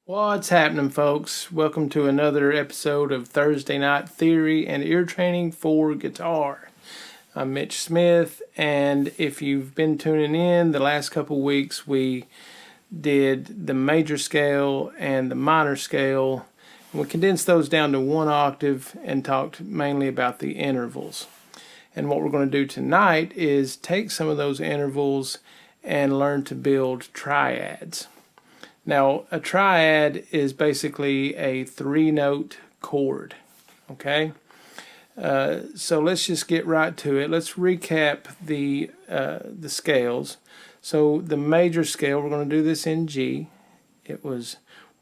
What's happening, folks? Welcome to another episode of Thursday Night Theory and Ear Training for Guitar. I'm Mitch Smith, and if you've been tuning in the last couple weeks, we did the major scale and the minor scale. We condensed those down to one octave and talked mainly about the intervals. And what we're going to do tonight is take some of those intervals and learn to build triads. Now, a triad is basically a three-note chord, okay? So let's just get right to it. Let's recap the scales. So the major scale, we're going to do this in G. We're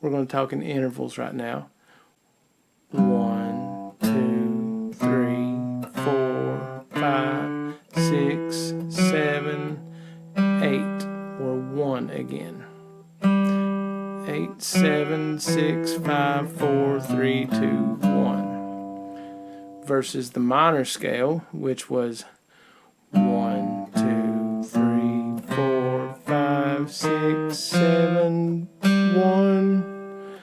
going to talk in intervals right now. 1, 2, 3, 4, 5, 6, 7, 8, or 1 again. 8, 7, 6, 5, 4, 3, 2, 1. Versus the minor scale, which was 1, 2, 3, 4, 5, 6, 7, 1,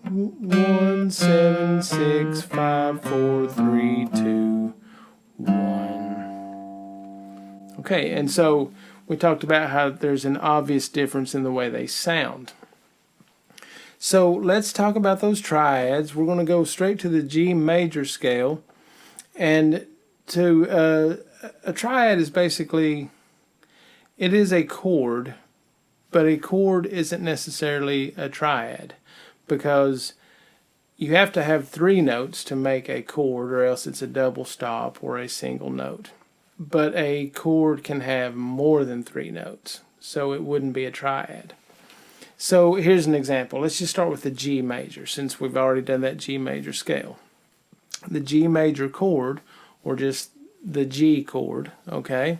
1, 7, 6, 5, 4, 3, 2, 1. Okay, and so we talked about how there's an obvious difference in the way they sound. So let's talk about those triads. We're going to go straight to the G major scale. And a triad is basically, it is a chord, but a chord isn't necessarily a triad because you have to have three notes to make a chord, or else it's a double stop or a single note. But a chord can have more than three notes, so it wouldn't be a triad. So here's an example. Let's just start with the G major, since we've already done that G major scale. The G major chord, or just the G chord, okay?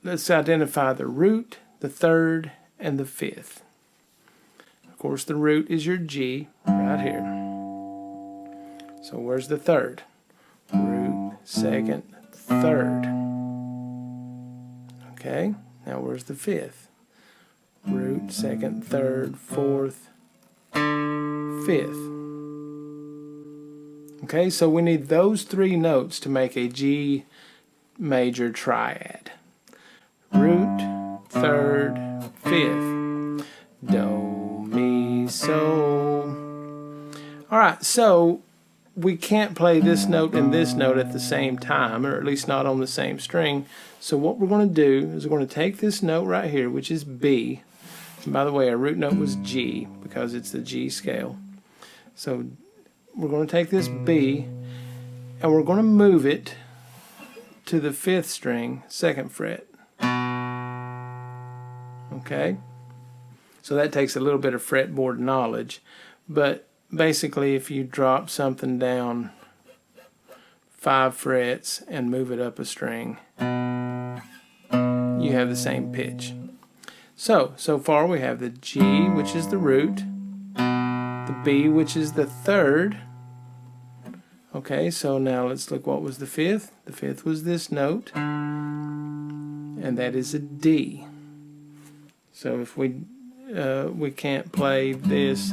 Let's identify the root, the third, and the fifth. Of course, the root is your G right here. So where's the third? Root, second, third. Okay, now where's the fifth? Root, second, third, fourth, fifth. Okay, so we need those three notes to make a G major triad. Root, third, fifth. Do, mi, so. Alright, so we can't play this note and this note at the same time, or at least not on the same string. So what we're going to do is we're going to take this note right here, which is B. And by the way, our root note was G because it's the G scale. So we're going to take this B and we're going to move it to the fifth string, second fret. Okay? So that takes a little bit of fretboard knowledge, but basically if you drop something down 5 frets and move it up a string, you have the same pitch. So far we have the G, which is the root, the B, which is the third. Okay, so now let's look, what was the fifth? The fifth was this note, and that is a D. So if we can't play this,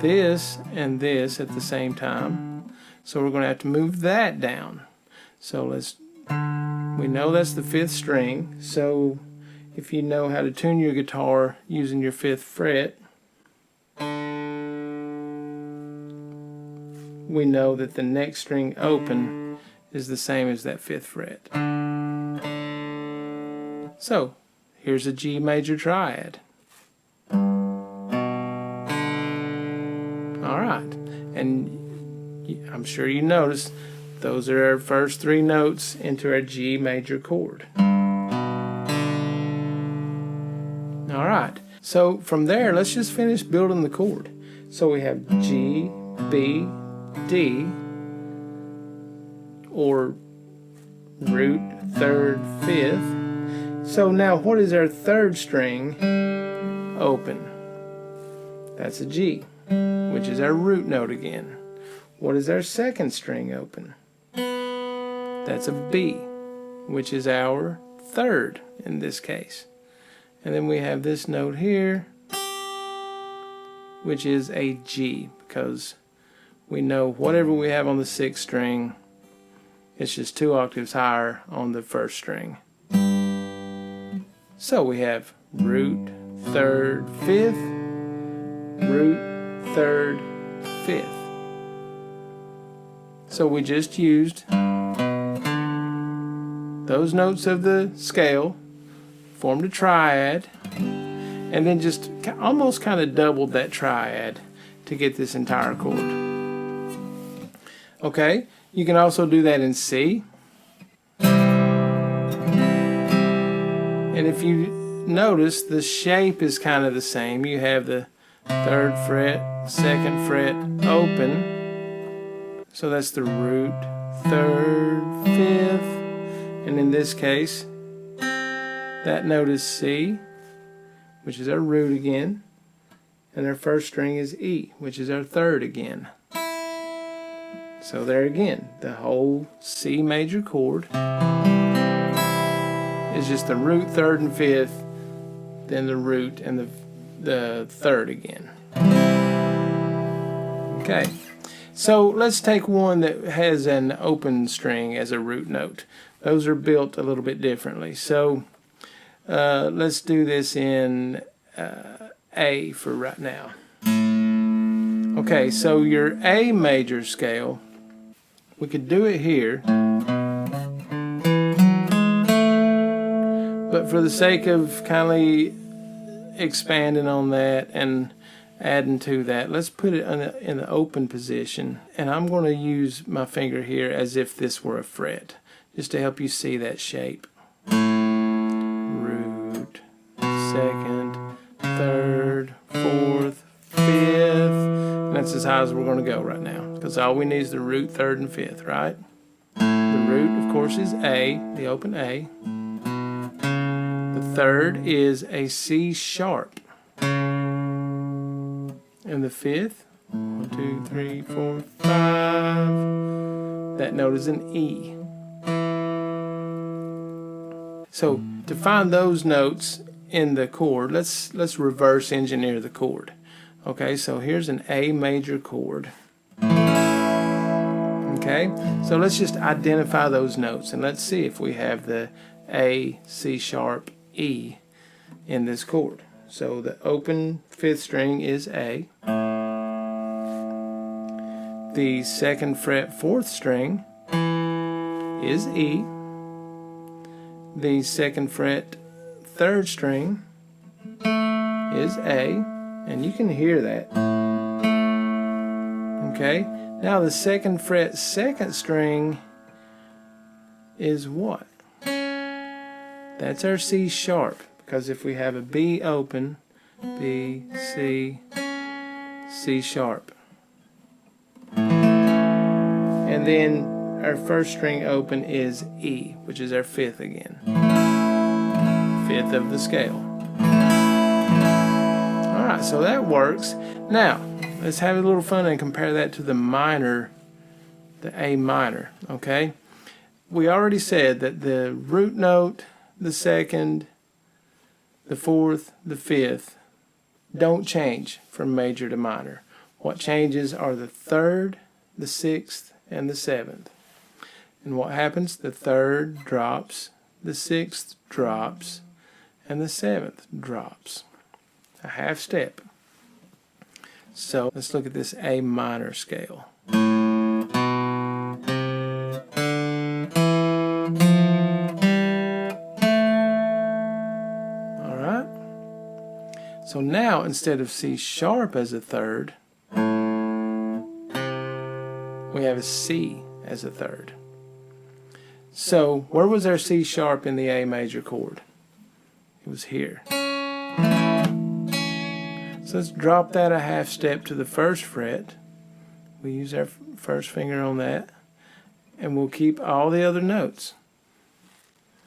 this, and this at the same time, so we're going to have to move that down. So we know that's the fifth string, so if you know how to tune your guitar using your fifth fret, we know that the next string open is the same as that fifth fret. So here's a G major triad. Alright, and I'm sure you noticed those are our first three notes into our G major chord. Alright, so from there, let's just finish building the chord. So we have G, B, D, or root, third, fifth. So now what is our third string open? That's a G, which is our root note again. What is our second string open? That's a B, which is our third in this case. And then we have this note here, which is a G, because we know whatever we have on the 6th string, it's just 2 octaves higher on the 1st string. So we have root, 3rd, 5th, root, 3rd, 5th. So we just used those notes of the scale, formed a triad, and then just almost kind of doubled that triad to get this entire chord. Okay, you can also do that in C. And if you notice, the shape is kind of the same. You have the 3rd fret, 2nd fret open. So that's the root, 3rd, 5th. And in this case, that note is C, which is our root again. And our 1st string is E, which is our 3rd again. So there again, the whole C major chord is just the root, 3rd, and 5th, then the root and the 3rd again. Okay, so let's take one that has an open string as a root note. Those are built a little bit differently. So let's do this in A for right now. Okay, so your A major scale, we could do it here, but for the sake of kindly expanding on that and adding to that, let's put it in the open position, and I'm going to use my finger here as if this were a fret, just to help you see that shape. Root, 2nd, 3rd, 4th, 5th, and that's as high as we're going to go right now, because all we need is the root, 3rd, and 5th, right? The root, of course, is A, the open A. The 3rd is a C sharp. And the 5th, 1, 2, 3, 4, 5, that note is an E. So to find those notes in the chord, let's reverse engineer the chord. Okay, so here's an A major chord. Okay, so let's just identify those notes and let's see if we have the A, C sharp, E in this chord. So the open 5th string is A. The 2nd fret 4th string is E. The 2nd fret 3rd string is A, and you can hear that. Okay, now the 2nd fret 2nd string is what? That's our C sharp, because if we have a B open, B, C, C sharp. And then our 1st string open is E, which is our 5th again. 5th of the scale. Alright, so that works. Now, let's have a little fun and compare that to the minor, the A minor, okay? We already said that the root note, the 2nd, the 4th, the 5th don't change from major to minor. What changes are the 3rd, the 6th, and the 7th. And what happens? The 3rd drops, the 6th drops, and the 7th drops. A half step. So let's look at this A minor scale. Alright. So now instead of C sharp as a 3rd, we have a C as a 3rd. So where was our C sharp in the A major chord? It was here. So let's drop that a half step to the 1st fret. We use our 1st finger on that, and we'll keep all the other notes.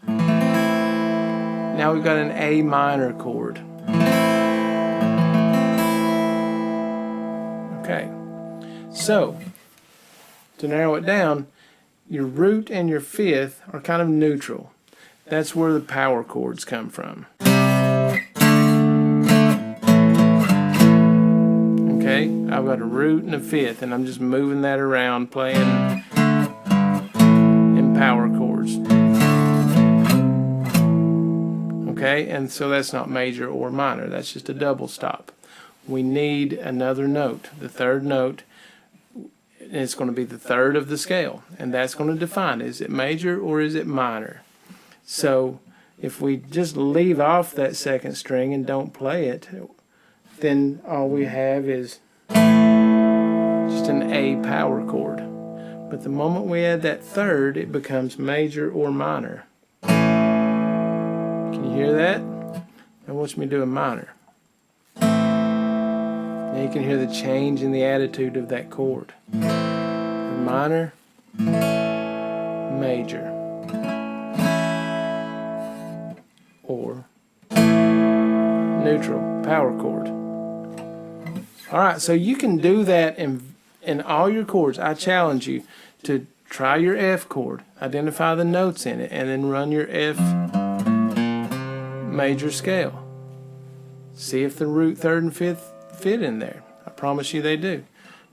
Now we've got an A minor chord. Okay, so to narrow it down, your root and your 5th are kind of neutral. That's where the power chords come from. Okay, I've got a root and a fifth, and I'm just moving that around, playing in power chords. Okay, and so that's not major or minor, that's just a double stop. We need another note, the third note, and it's going to be the third of the scale, and that's going to define, is it major or is it minor? So if we just leave off that second string and don't play it, then all we have is just an A power chord. But the moment we add that third, it becomes major or minor. Can you hear that? Now watch me do a minor. Now you can hear the change in the attitude of that chord. Minor, major, or neutral, power chord. Alright, so you can do that in all your chords. I challenge you to try your F chord, identify the notes in it, and then run your F major scale. See if the root, third, and fifth fit in there. I promise you they do.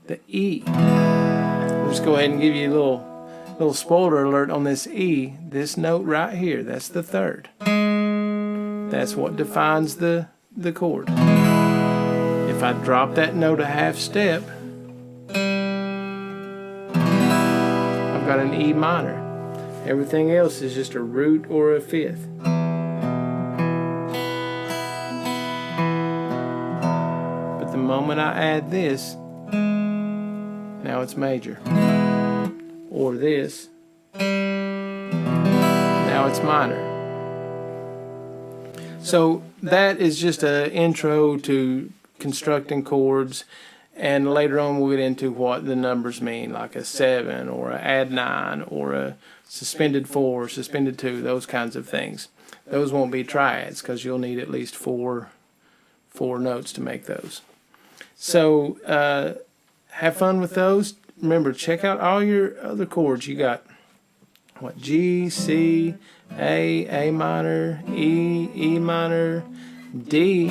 The E. I'll just go ahead and give you a little spoiler alert on this E. This note right here, that's the third. That's what defines the chord. If I drop that note a half step, I've got an E minor. Everything else is just a root or a fifth. But the moment I add this, now it's major. Or this, now it's minor. So that is just an intro to constructing chords, and later on we'll get into what the numbers mean, like a 7 or a add 9 or a suspended 4, suspended 2, those kinds of things. Those won't be triads because you'll need at least four notes to make those. So have fun with those. Remember, check out all your other chords. You got what? G, C, A minor, E, E minor, D.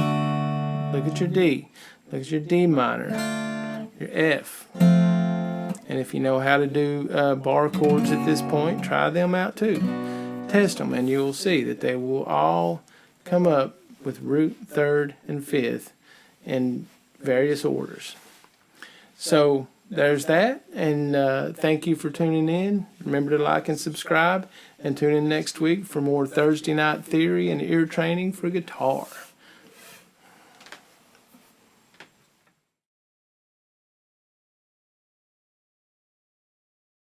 Look at your D. Look at your D minor, your F. And if you know how to do bar chords at this point, try them out too. Test them, and you'll see that they will all come up with root, third, and fifth in various orders. So there's that, and thank you for tuning in. Remember to like and subscribe, and tune in next week for more Thursday night theory and ear training for guitar.